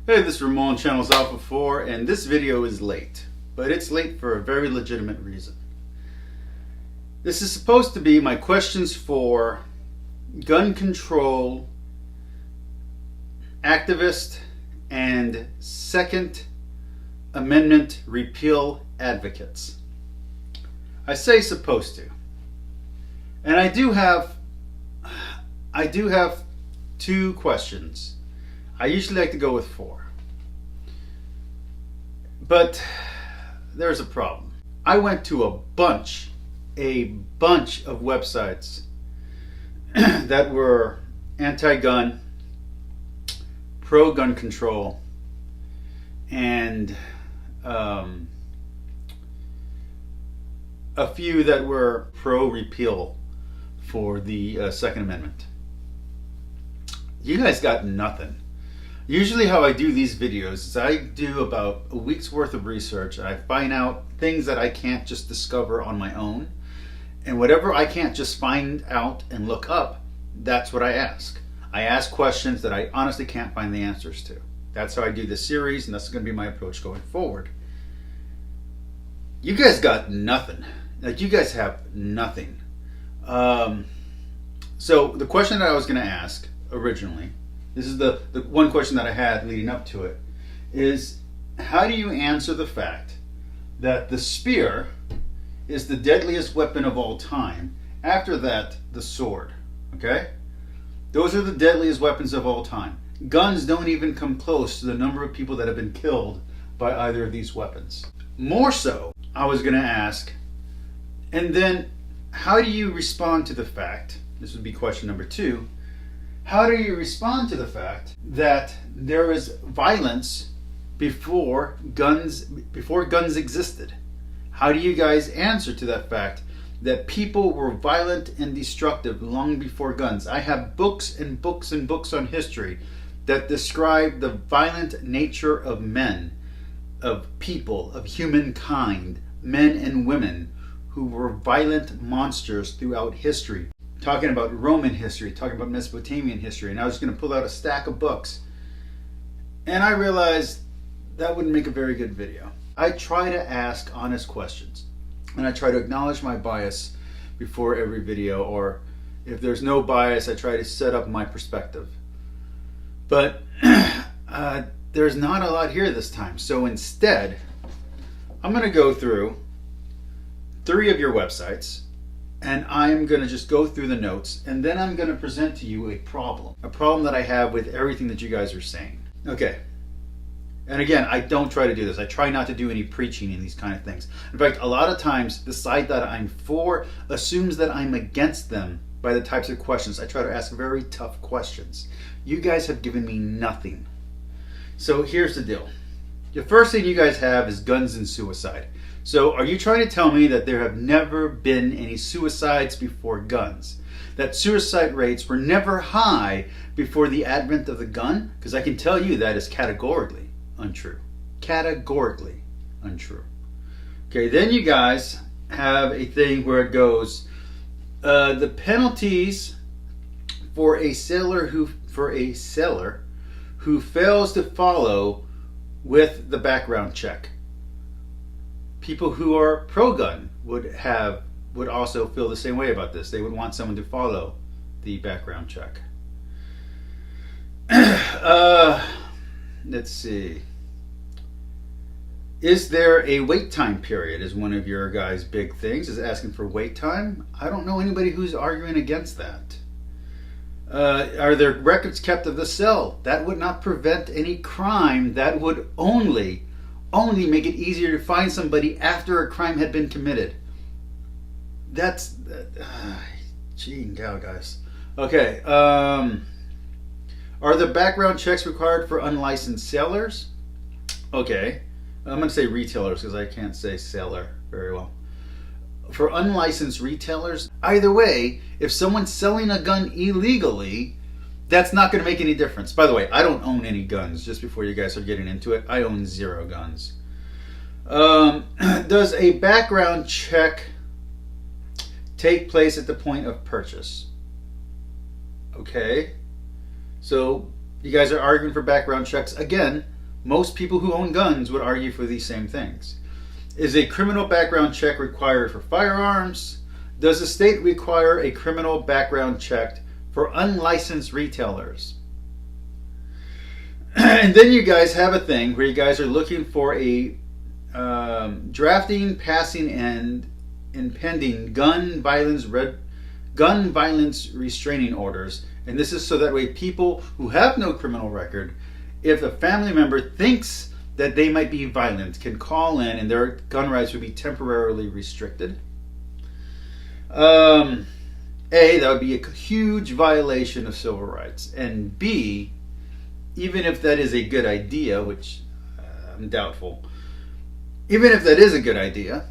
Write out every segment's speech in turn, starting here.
Hey, this is Ramon, Channels Alpha 4, and this video is late. But it's late for a very legitimate reason. This is supposed to be my questions for gun control activist and Second Amendment repeal advocates. I say supposed to. And I do have two questions. I usually like to go with four. But there's a problem. I went to a bunch of websites that were anti-gun, pro-gun control, and a few that were pro-repeal for the Second Amendment. You guys got nothing. Usually how I do these videos is I do about a week's worth of research and I find out things that I can't just discover on my own. And whatever I can't just find out and look up, that's what I ask. I ask questions that I honestly can't find the answers to. That's how I do this series, and that's going to be my approach going forward. You guys got nothing. Like, you guys have nothing. So the question that I was going to ask originally, this is the one question that I had leading up to it, is how do you answer the fact that the spear is the deadliest weapon of all time? After that, the sword. Okay? Those are the deadliest weapons of all time. Guns don't even come close to the number of people that have been killed by either of these weapons. More so, I was going to ask, and then how do you respond to the fact, this would be question number 2, how do you respond to the fact that there is violence before guns existed? How do you guys answer to that fact that people were violent and destructive long before guns? I have books and books and books on history that describe the violent nature of men, of people, of humankind, men and women who were violent monsters throughout history. Talking about Roman history, talking about Mesopotamian history, and I was going to pull out a stack of books. And I realized that wouldn't make a very good video. I try to ask honest questions, and I try to acknowledge my bias before every video, or if there's no bias, I try to set up my perspective. But there's not a lot here this time, so instead, I'm going to go through 3 of your websites, and I'm going to just go through the notes, and then I'm going to present to you a problem that I have with everything that you guys are saying. Okay. And again, I don't try to do this. I try not to do any preaching in these kind of things. In fact, a lot of times, the side that I'm for assumes that I'm against them by the types of questions. I try to ask very tough questions. You guys have given me nothing. So here's the deal. The first thing you guys have is guns and suicide. So are you trying to tell me that there have never been any suicides before guns? That suicide rates were never high before the advent of the gun? Because I can tell you that is categorically untrue. Categorically untrue. Okay, then you guys have a thing where it goes, the penalties for a seller who fails to follow with the background check. People who are pro-gun would also feel the same way about this. They would want someone to follow the background check. Let's see. Is there a wait time period? Is one of your guys' big things, is asking for wait time? I don't know anybody who's arguing against that. Are there records kept of the cell? That would not prevent any crime. That would only make it easier to find somebody after a crime had been committed. That's gee and cow, guys. Okay. Are the background checks required for unlicensed sellers? Okay. I'm going to say retailers because I can't say seller very well. For unlicensed retailers, either way, if someone's selling a gun illegally, that's not going to make any difference. By the way, I don't own any guns, just before you guys are getting into it. I own 0 guns. Does a background check take place at the point of purchase? Okay. So you guys are arguing for background checks again Most people who own guns would argue for these same things. Is a criminal background check required for firearms? Does the state require a criminal background check for unlicensed retailers? And then you guys have a thing where you guys are looking for a drafting, passing, and impending gun violence restraining orders. And this is so that way people who have no criminal record, if a family member thinks that they might be violent, can call in and their gun rights would be temporarily restricted. A, that would be a huge violation of civil rights. And B, even if that is a good idea, which I'm doubtful, even if that is a good idea,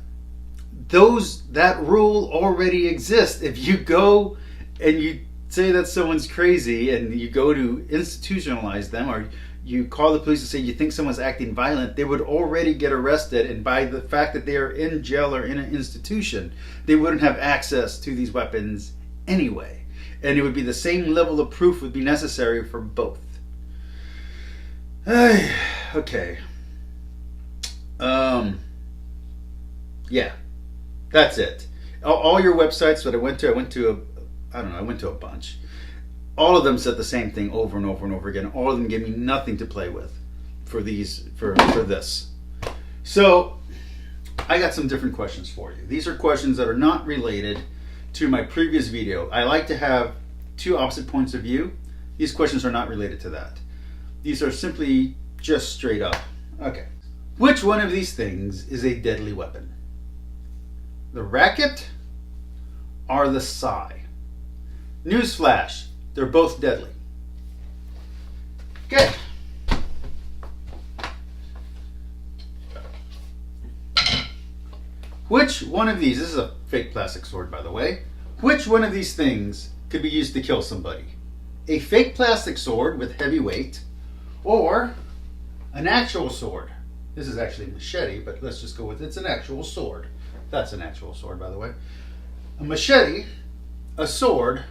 that rule already exists. If you go and you say that someone's crazy and you go to institutionalize them, or you call the police and say you think someone's acting violent, they would already get arrested, and by the fact that they are in jail or in an institution, they wouldn't have access to these weapons anyway. And it would be the same level of proof would be necessary for both. Okay. Yeah, that's it. All your websites that I went to a bunch. All of them said the same thing over and over and over again. All of them gave me nothing to play with for this. So I got some different questions for you. These are questions that are not related to my previous video. I like to have two opposite points of view. These questions are not related to that. These are simply just straight up. Okay. Which one of these things is a deadly weapon? The racket or the sigh? Newsflash, they're both deadly. Okay. Which one of these, this is a fake plastic sword by the way, which one of these things could be used to kill somebody? A fake plastic sword with heavy weight, or an actual sword? This is actually a machete, but let's just go with it's an actual sword. That's an actual sword, by the way. A machete, a sword,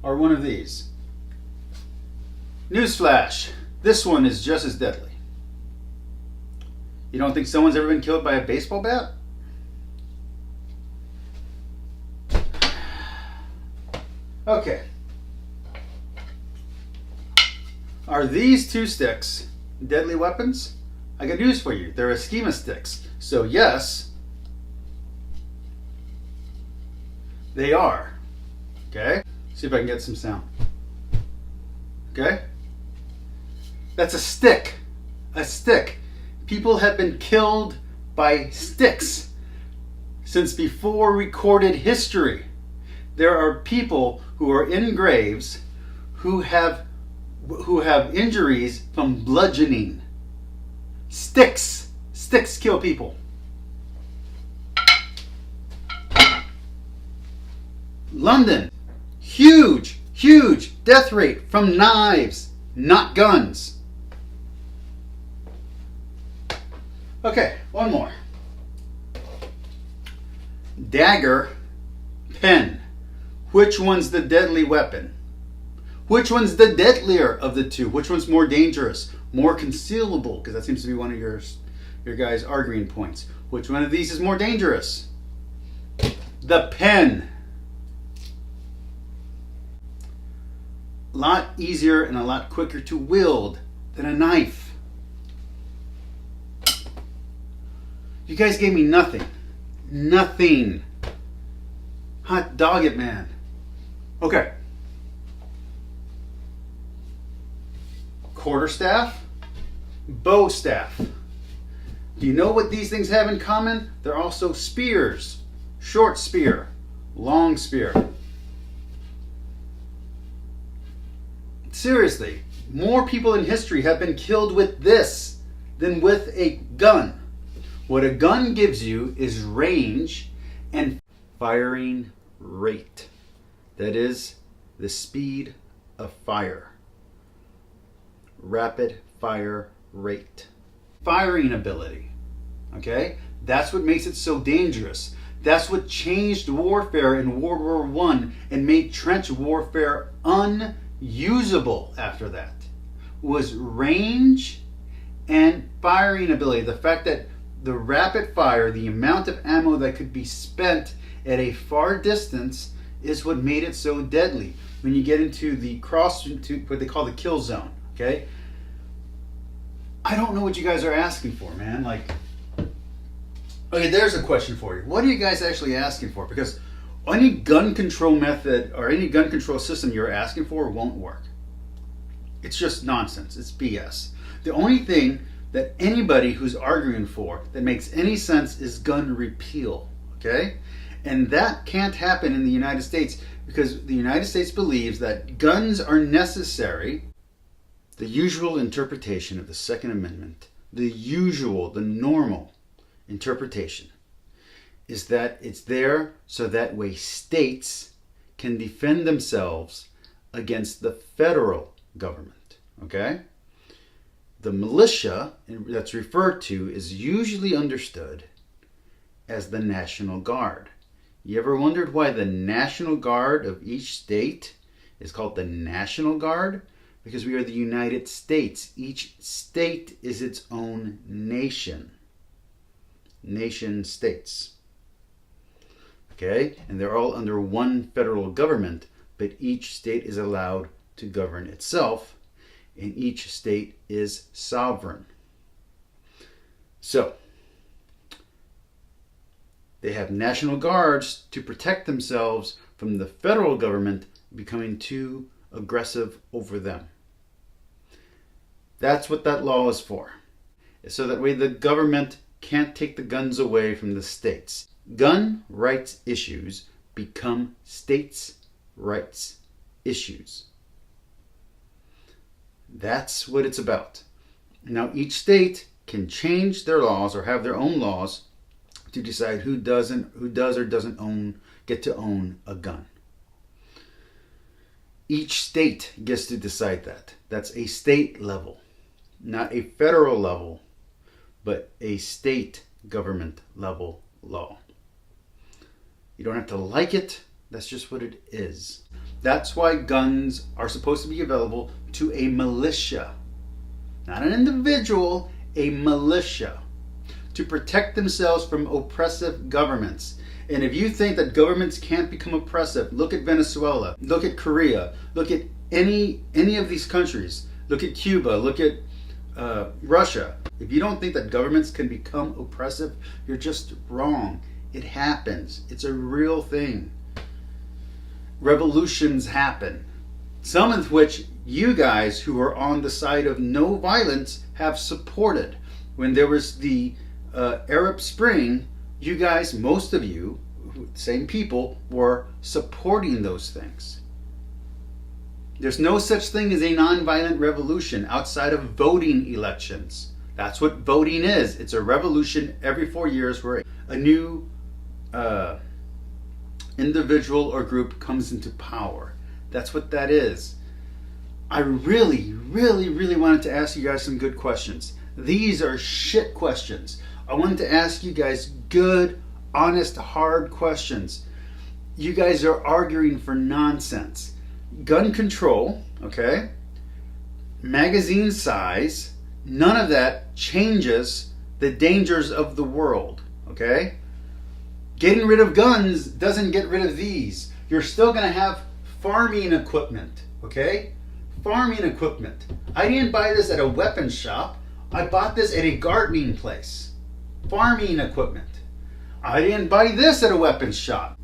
or one of these. Newsflash, this one is just as deadly. You don't think someone's ever been killed by a baseball bat? Okay. Are these two sticks deadly weapons? I got news for you. They're Eskimo sticks. So yes, they are. Okay? See if I can get some sound. Okay? That's a stick. A stick. People have been killed by sticks since before recorded history. There are people who are in graves who have injuries from bludgeoning. Sticks kill people. London, huge death rate from knives, not guns. Okay, one more. Dagger, pen. Which one's the deadly weapon? Which one's the deadlier of the two? Which one's more dangerous, more concealable? Because that seems to be one of your guys' arguing points. Which one of these is more dangerous? The pen. A lot easier and a lot quicker to wield than a knife. You guys gave me nothing. Nothing. Hot dog it, man. Okay. Quarterstaff, bow staff. Do you know what these things have in common? They're also spears. Short spear, long spear. Seriously, more people in history have been killed with this than with a gun. What a gun gives you is range and firing rate. That is the speed of fire. Rapid fire rate. Firing ability. Okay? That's what makes it so dangerous. That's what changed warfare in World War I and made trench warfare unusable after that. Was range and firing ability. The fact that the rapid fire, the amount of ammo that could be spent at a far distance, is what made it so deadly. When you get into the what they call the kill zone, okay? I don't know what you guys are asking for, man. Like, okay, there's a question for you. What are you guys actually asking for? Because any gun control method or any gun control system you're asking for won't work. It's just nonsense. It's BS. The only thing that anybody who's arguing for that makes any sense is gun repeal, okay? And that can't happen in the United States because the United States believes that guns are necessary. The usual interpretation of the Second Amendment, the normal interpretation, is that it's there so that way states can defend themselves against the federal government, okay? The militia that's referred to is usually understood as the National Guard. You ever wondered why the National Guard of each state is called the National Guard? Because we are the United States. Each state is its own nation. Nation states. Okay? And they're all under one federal government, but each state is allowed to govern itself, and each state is sovereign. So, they have National Guards to protect themselves from the federal government becoming too aggressive over them. That's what that law is for. So that way the government can't take the guns away from the states. Gun rights issues become states' rights issues. That's what it's about. Now each state can change their laws or have their own laws to decide who does or doesn't get to own a gun. Each state gets to decide that. That's a state level, not a federal level, but a state government level law. You don't have to like it, that's just what it is. That's why guns are supposed to be available to a militia, not an individual, a militia, to protect themselves from oppressive governments. And if you think that governments can't become oppressive, look at Venezuela, look at Korea, look at any of these countries, look at Cuba, look at Russia. If you don't think that governments can become oppressive, you're just wrong. It happens. It's a real thing. Revolutions happen. Some of which you guys who are on the side of no violence have supported. When there was the Arab Spring, you guys, most of you, same people, were supporting those things. There's no such thing as a nonviolent revolution outside of voting elections. That's what voting is. It's a revolution every 4 years where a new individual or group comes into power. That's what that is. I really wanted to ask you guys some good questions. These are shit questions. I wanted to ask you guys good, honest, hard questions. You guys are arguing for nonsense. Gun control, okay? Magazine size, none of that changes the dangers of the world, okay? Getting rid of guns doesn't get rid of these. You're still going to have farming equipment, okay? Farming equipment. I didn't buy this at a weapons shop. I bought this at a gardening place. Farming equipment. I didn't buy this at a weapons shop.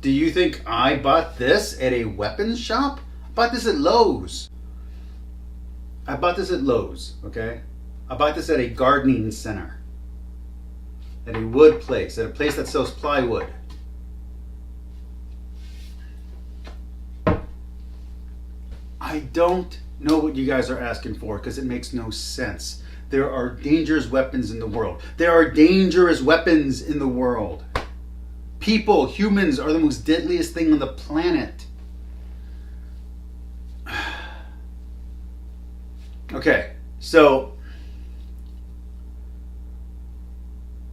Do you think I bought this at a weapons shop? I bought this at Lowe's. I bought this at Lowe's, okay? I bought this at a gardening center. At a wood place, at a place that sells plywood. I don't know what you guys are asking for because it makes no sense. There are dangerous weapons in the world. There are dangerous weapons in the world. People, humans, are the most deadliest thing on the planet. Okay, so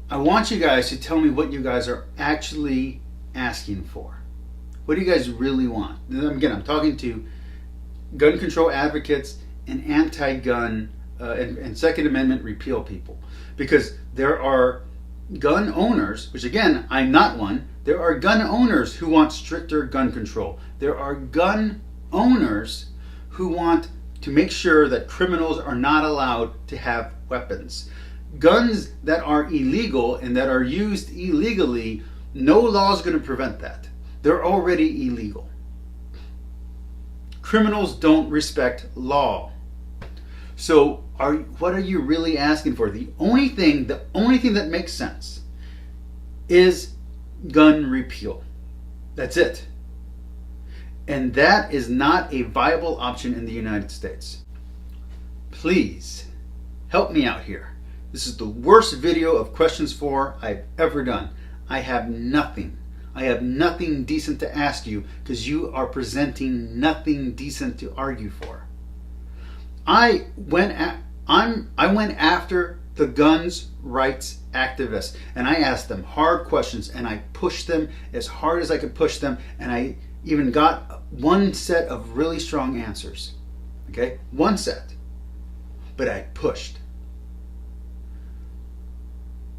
I want you guys to tell me what you guys are actually asking for. What do you guys really want? Again, I'm talking to gun control advocates and anti-gun and Second Amendment repeal people, because there are gun owners, which again, I'm not one. There are gun owners who want stricter gun control. There are gun owners who want to make sure that criminals are not allowed to have weapons. Guns that are illegal and that are used illegally, no law is going to prevent that. They're already illegal. Criminals don't respect law. So what are you really asking for? The only thing that makes sense is gun repeal. That's it. And that is not a viable option in the United States. Please help me out here. This is the worst video of questions 4 I've ever done. I have nothing decent to ask you because you are presenting nothing decent to argue for. I went after the guns rights activists and I asked them hard questions and I pushed them as hard as I could push them, and I even got one set of really strong answers. Okay? One set. But I pushed.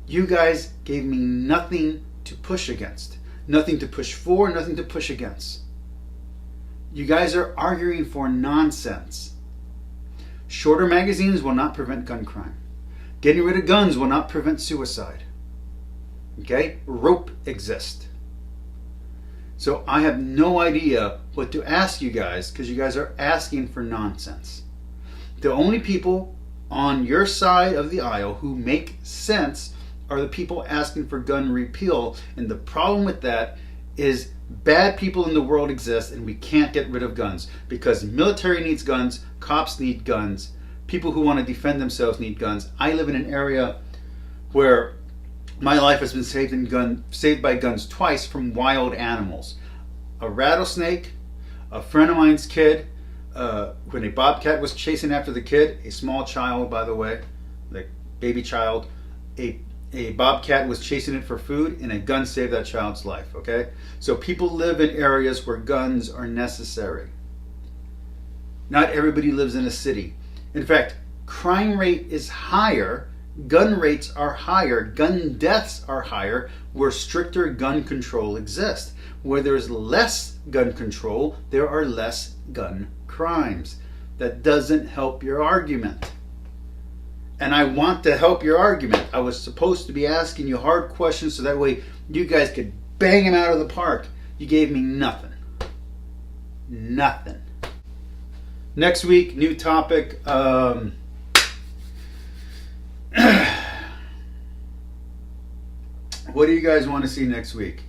You guys gave me nothing to push against. Nothing to push for, nothing to push against. You guys are arguing for nonsense. Shorter magazines will not prevent gun crime. Getting rid of guns will not prevent suicide. Okay? Rope exists. So I have no idea what to ask you guys because you guys are asking for nonsense. The only people on your side of the aisle who make sense are the people asking for gun repeal. And the problem with that is bad people in the world exist and we can't get rid of guns because military needs guns, cops need guns, people who want to defend themselves need guns. I live in an area where my life has been saved by guns twice from wild animals. A rattlesnake, a friend of mine's kid, when a bobcat was chasing after the kid, a small child by the way, the baby child, a bobcat was chasing it for food and a gun saved that child's life, okay? So people live in areas where guns are necessary. Not everybody lives in a city. In fact, crime rate is higher, gun rates are higher, gun deaths are higher where stricter gun control exists. Where there's less gun control, there are less gun crimes. That doesn't help your argument. And I want to help your argument. I was supposed to be asking you hard questions so that way you guys could bang them out of the park. You gave me nothing. Nothing. Next week, new topic. What do you guys want to see next week?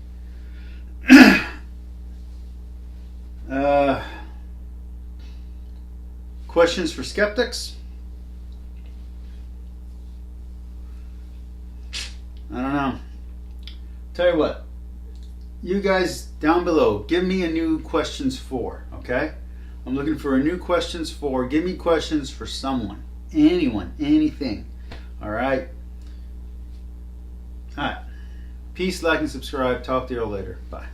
Questions for skeptics? I don't know. Tell you what, you guys down below, give me a new questions for, okay? I'm looking for a new questions for. Give me questions for someone, anyone, anything. All right? All right. Peace, like, and subscribe. Talk to you all later. Bye.